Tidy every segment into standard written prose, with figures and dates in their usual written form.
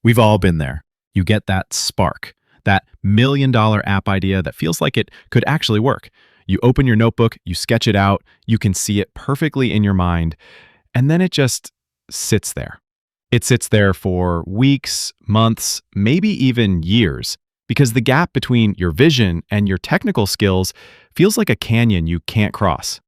We've all been there. You get that spark, that $1 million app idea that feels like it could actually work. You open your notebook, you sketch it out, you can see it perfectly in your mind, and then it just sits there. It sits there for weeks, months, maybe even years, because the gap between your vision and your technical skills feels like a canyon you can't cross.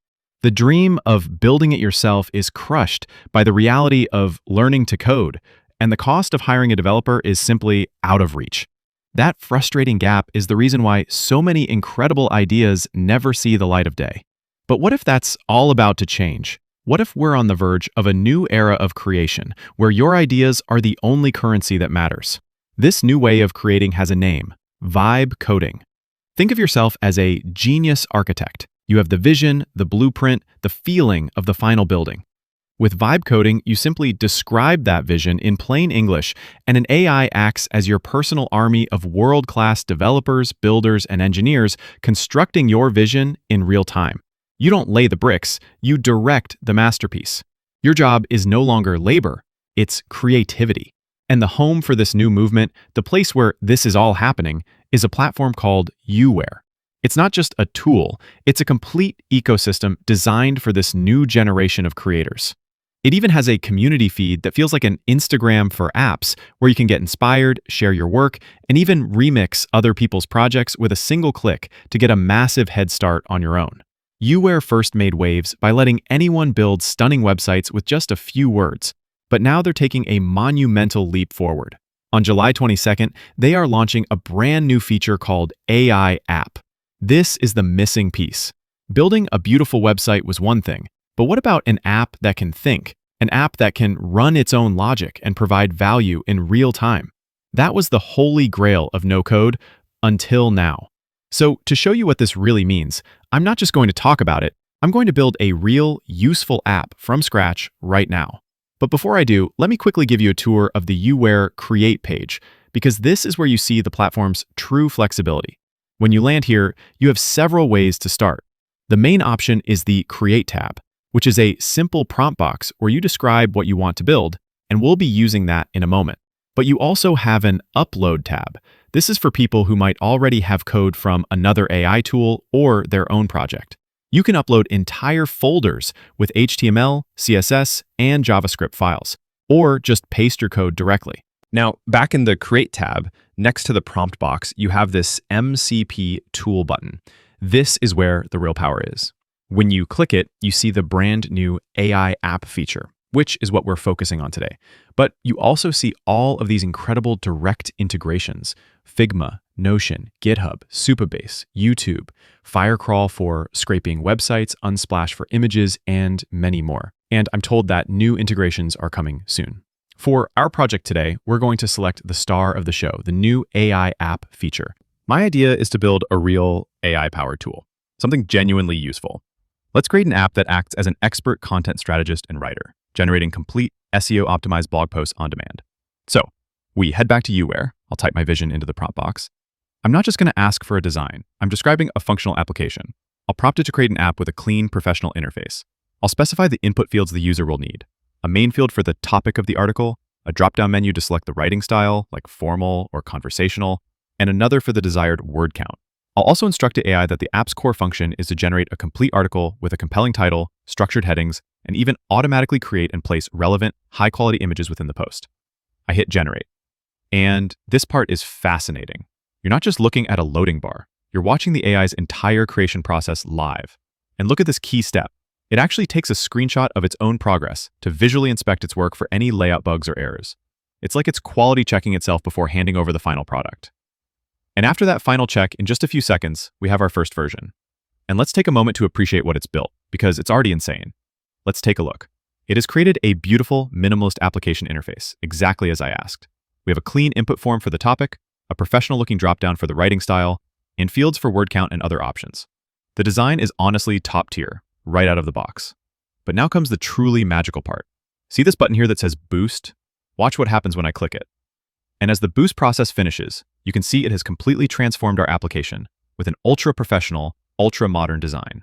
The dream of building it yourself is crushed by the reality of learning to code, and the cost of hiring a developer is simply out of reach. That frustrating gap is the reason why so many incredible ideas never see the light of day. But what if that's all about to change? What if we're on the verge of a new era of creation, where your ideas are the only currency that matters? This new way of creating has a name: vibe coding. Think of yourself as a genius architect. You have the vision, the blueprint, the feeling of the final building. With vibe coding, you simply describe that vision in plain English, and an AI acts as your personal army of world-class developers, builders, and engineers constructing your vision in real time. You don't lay the bricks, you direct the masterpiece. Your job is no longer labor, it's creativity. And the home for this new movement, the place where this is all happening, is a platform called Youware. It's not just a tool, it's a complete ecosystem designed for this new generation of creators. It even has a community feed that feels like an Instagram for apps, where you can get inspired, share your work, and even remix other people's projects with a single click to get a massive head start on your own. Youware first made waves by letting anyone build stunning websites with just a few words, but now they're taking a monumental leap forward. On July 22nd, they are launching a brand new feature called AI App. This is the missing piece. Building a beautiful website was one thing, but what about an app that can think? An app that can run its own logic and provide value in real time? That was the holy grail of no-code until now. So to show you what this really means, I'm not just going to talk about it, I'm going to build a real, useful app from scratch right now. But before I do, let me quickly give you a tour of the Youware Create page, because this is where you see the platform's true flexibility. When you land here, you have several ways to start. The main option is the Create tab, which is a simple prompt box where you describe what you want to build, and we'll be using that in a moment. But you also have an Upload tab. This is for people who might already have code from another AI tool or their own project. You can upload entire folders with HTML, CSS, and JavaScript files, or just paste your code directly. Now, back in the Create tab, next to the prompt box, you have this MCP tool button. This is where the real power is. When you click it, you see the brand new AI app feature, which is what we're focusing on today. But you also see all of these incredible direct integrations: Figma, Notion, GitHub, Supabase, YouTube, Firecrawl for scraping websites, Unsplash for images, and many more. And I'm told that new integrations are coming soon. For our project today, we're going to select the star of the show, the new AI app feature. My idea is to build a real AI-powered tool, something genuinely useful. Let's create an app that acts as an expert content strategist and writer, generating complete SEO-optimized blog posts on demand. So we head back to Youware. I'll type my vision into the prompt box. I'm not just going to ask for a design. I'm describing a functional application. I'll prompt it to create an app with a clean, professional interface. I'll specify the input fields the user will need: a main field for the topic of the article, a drop-down menu to select the writing style, like formal or conversational, and another for the desired word count. I'll also instruct the AI that the app's core function is to generate a complete article with a compelling title, structured headings, and even automatically create and place relevant, high-quality images within the post. I hit generate. And this part is fascinating. You're not just looking at a loading bar. You're watching the AI's entire creation process live. And look at this key step. It actually takes a screenshot of its own progress to visually inspect its work for any layout bugs or errors. It's like it's quality checking itself before handing over the final product. And after that final check, in just a few seconds, we have our first version. And let's take a moment to appreciate what it's built, because it's already insane. Let's take a look. It has created a beautiful, minimalist application interface, exactly as I asked. We have a clean input form for the topic, a professional-looking dropdown for the writing style, and fields for word count and other options. The design is honestly top tier, right out of the box. But now comes the truly magical part. See this button here that says Boost? Watch what happens when I click it. And as the boost process finishes, you can see it has completely transformed our application with an ultra-professional, ultra-modern design.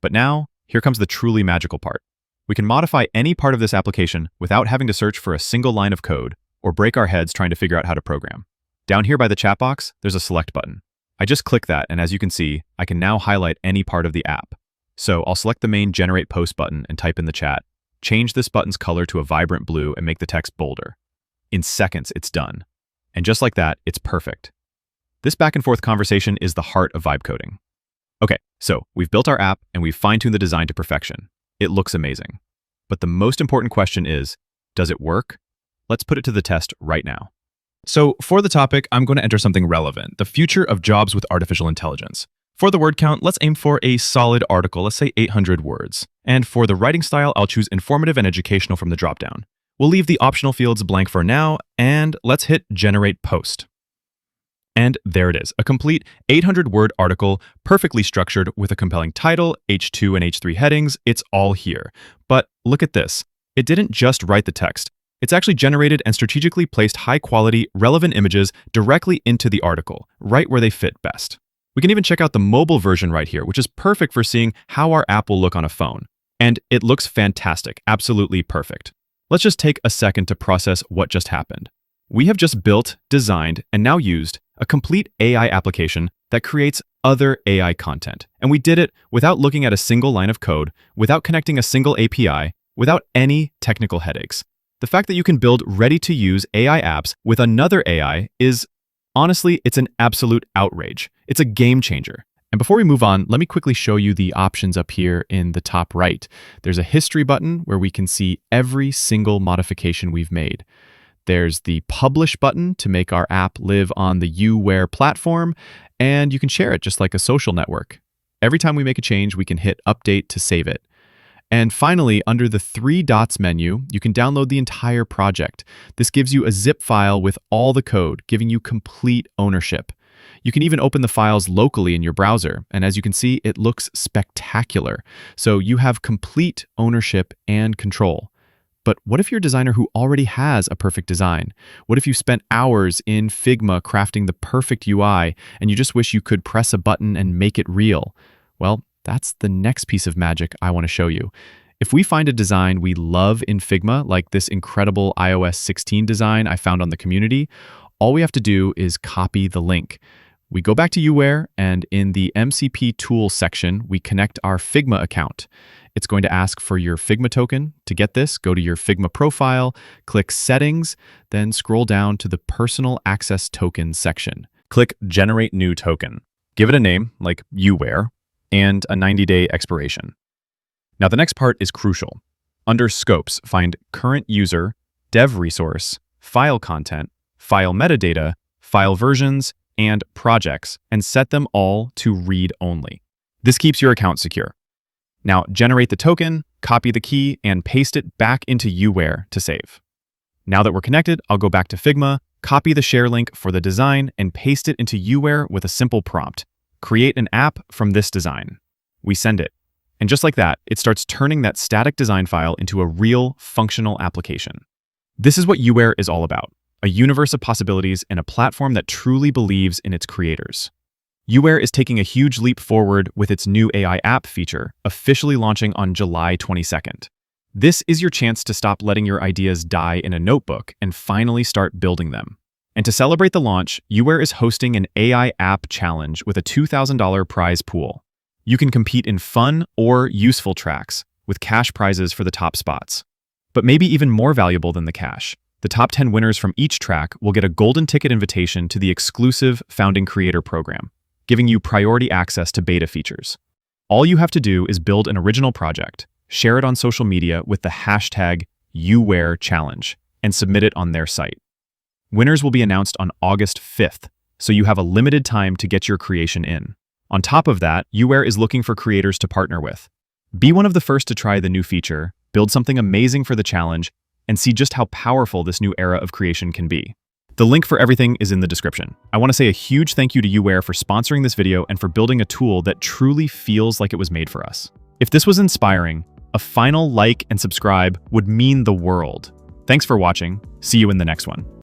But now, here comes the truly magical part. We can modify any part of this application without having to search for a single line of code or break our heads trying to figure out how to program. Down here by the chat box, there's a select button. I just click that, and as you can see, I can now highlight any part of the app. So I'll select the main Generate Post button and type in the chat. Change this button's color to a vibrant blue and make the text bolder. In seconds, it's done. And just like that, it's perfect. This back and forth conversation is the heart of vibe coding. Okay, so we've built our app and we've fine-tuned the design to perfection. It looks amazing. But the most important question is, does it work? Let's put it to the test right now. So for the topic, I'm going to enter something relevant, the future of jobs with artificial intelligence. For the word count, let's aim for a solid article, let's say 800 words. And for the writing style, I'll choose informative and educational from the dropdown. We'll leave the optional fields blank for now, and let's hit Generate Post. And there it is, a complete 800-word article, perfectly structured with a compelling title, H2 and H3 headings. It's all here. But look at this. It didn't just write the text. It's actually generated and strategically placed high-quality, relevant images directly into the article, right where they fit best. We can even check out the mobile version right here, which is perfect for seeing how our app will look on a phone. And it looks fantastic, absolutely perfect. Let's just take a second to process what just happened. We have just built, designed, and now used a complete AI application that creates other AI content. And we did it without looking at a single line of code, without connecting a single API, without any technical headaches. The fact that you can build ready-to-use AI apps with another AI is, honestly, it's an absolute outrage. It's a game changer. And before we move on, let me quickly show you the options up here in the top right. There's a history button where we can see every single modification we've made. There's the publish button to make our app live on the Youware platform, and you can share it just like a social network. Every time we make a change, we can hit update to save it. And finally, under the 3 dots menu, you can download the entire project. This gives you a zip file with all the code, giving you complete ownership. You can even open the files locally in your browser, and as you can see, it looks spectacular. So you have complete ownership and control. But what if you're a designer who already has a perfect design? What if you spent hours in Figma crafting the perfect UI, and you just wish you could press a button and make it real? Well, that's the next piece of magic I want to show you. If we find a design we love in Figma, like this incredible iOS 16 design I found on the community, all we have to do is copy the link. We go back to Youware, and in the MCP Tools section, we connect our Figma account. It's going to ask for your Figma token. To get this, go to your Figma profile, click Settings, then scroll down to the Personal Access Tokens section. Click Generate New Token. Give it a name, like Youware, and a 90-day expiration. Now the next part is crucial. Under Scopes, find Current User, Dev Resource, File Content, File Metadata, File Versions, and Projects, and set them all to read only. This keeps your account secure. Now generate the token, copy the key, and paste it back into Youware to save. Now that we're connected, I'll go back to Figma, copy the share link for the design, and paste it into Youware with a simple prompt. Create an app from this design. We send it. And just like that, it starts turning that static design file into a real functional application. This is what Youware is all about, a universe of possibilities and a platform that truly believes in its creators. Youware is taking a huge leap forward with its new AI app feature, officially launching on July 22nd. This is your chance to stop letting your ideas die in a notebook and finally start building them. And to celebrate the launch, Youware is hosting an AI app challenge with a $2,000 prize pool. You can compete in fun or useful tracks with cash prizes for the top spots. But maybe even more valuable than the cash, the top 10 winners from each track will get a golden ticket invitation to the exclusive Founding Creator program, giving you priority access to beta features. All you have to do is build an original project, share it on social media with the hashtag #YouwareChallenge, and submit it on their site. Winners will be announced on August 5th, so you have a limited time to get your creation in. On top of that, Youware is looking for creators to partner with. Be one of the first to try the new feature, build something amazing for the challenge, and see just how powerful this new era of creation can be. The link for everything is in the description. I want to say a huge thank you to Youware for sponsoring this video and for building a tool that truly feels like it was made for us. If this was inspiring, a final like and subscribe would mean the world. Thanks for watching. See you in the next one.